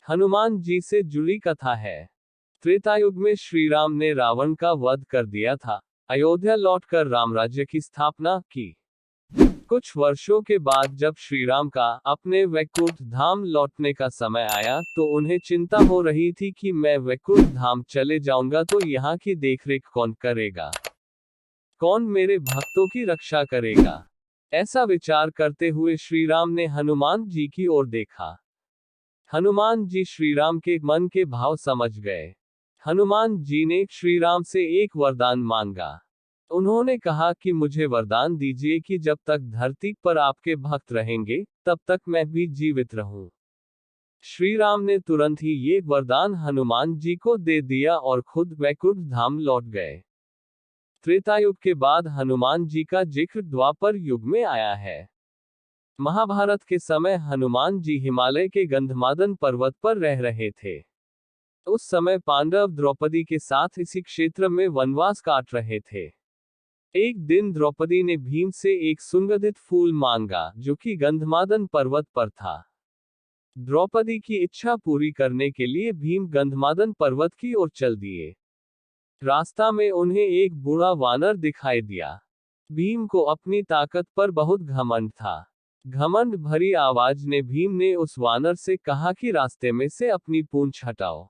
हनुमान जी से जुड़ी कथा है। त्रेतायुग में श्री राम ने रावण का वध कर दिया था। अयोध्या लौटकर रामराज्य की स्थापना की। कुछ वर्षों के बाद जब श्री राम का अपने वैकुंठ धाम लौटने का समय आया तो उन्हें चिंता हो रही थी कि मैं वैकुंठ धाम चले जाऊंगा तो यहाँ की देखरेख कौन करेगा, कौन मेरे भक्तों की रक्षा करेगा। ऐसा विचार करते हुए श्री राम ने हनुमान जी की ओर देखा। हनुमान जी श्री राम के मन के भाव समझ गए। हनुमान जी ने श्री राम से एक वरदान मांगा। उन्होंने कहा कि मुझे वरदान दीजिए कि जब तक धरती पर आपके भक्त रहेंगे तब तक मैं भी जीवित रहूं। श्री राम ने तुरंत ही ये वरदान हनुमान जी को दे दिया और खुद वैकुंठ धाम लौट गए। त्रेतायुग के बाद हनुमान जी का जिक्र द्वापर युग में आया है। महाभारत के समय हनुमान जी हिमालय के गंधमादन पर्वत पर रह रहे थे। उस समय पांडव द्रौपदी के साथ इसी क्षेत्र में वनवास काट रहे थे। एक दिन द्रौपदी ने भीम से एक सुगंधित फूल मांगा जो कि गंधमादन पर्वत पर था। द्रौपदी की इच्छा पूरी करने के लिए भीम गंधमादन पर्वत की ओर चल दिए। रास्ता में उन्हें एक बूढ़ा वानर दिखाई दिया। भीम को अपनी ताकत पर बहुत घमंड था। घमंड भरी आवाज ने भीम ने उस वानर से कहा कि रास्ते में से अपनी पूंछ हटाओ।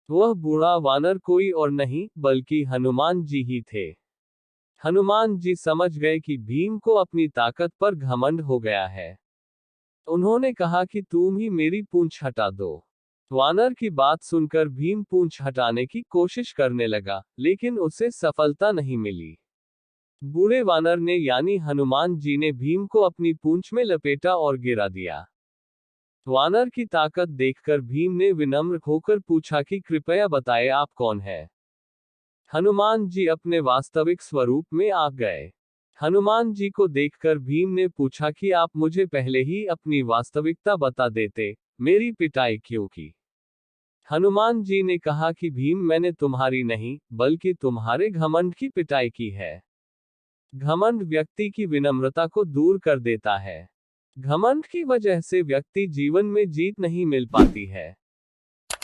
वह बूढ़ा वानर कोई और नहीं बल्कि हनुमान जी ही थे। हनुमान जी समझ गए कि भीम को अपनी ताकत पर घमंड हो गया है। उन्होंने कहा कि तुम ही मेरी पूंछ हटा दो। वानर की बात सुनकर भीम पूंछ हटाने की कोशिश करने लगा, लेकिन उसे सफलता नहीं मिली। बूढ़े वानर ने यानी हनुमान जी ने भीम को अपनी पूंछ में लपेटा और गिरा दिया। वानर की ताकत देखकर भीम ने विनम्र होकर पूछा कि कृपया बताएं आप कौन है। हनुमान जी अपने वास्तविक स्वरूप में आ गए। हनुमान जी को देखकर भीम ने पूछा कि आप मुझे पहले ही अपनी वास्तविकता बता देते, मेरी पिटाई क्यों की। हनुमान जी ने कहा कि भीम मैंने तुम्हारी नहीं बल्कि तुम्हारे घमंड की पिटाई की है। घमंड व्यक्ति की विनम्रता को दूर कर देता है। घमंड की वजह से व्यक्ति जीवन में जीत नहीं मिल पाती है।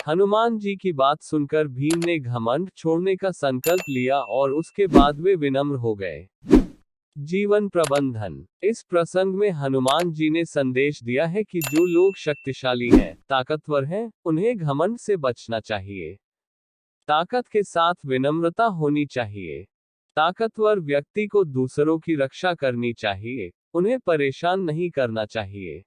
हनुमान जी की बात सुनकर भीम ने घमंड छोड़ने का संकल्प लिया और उसके बाद वे विनम्र हो गए। जीवन प्रबंधन। इस प्रसंग में हनुमान जी ने संदेश दिया है कि जो लोग शक्तिशाली हैं, ताकतवर हैं, उन्हें घमंड से बचना चाहिए। ताकत के साथ विनम्रता होनी चाहिए। ताकतवर व्यक्ति को दूसरों की रक्षा करनी चाहिए, उन्हें परेशान नहीं करना चाहिए।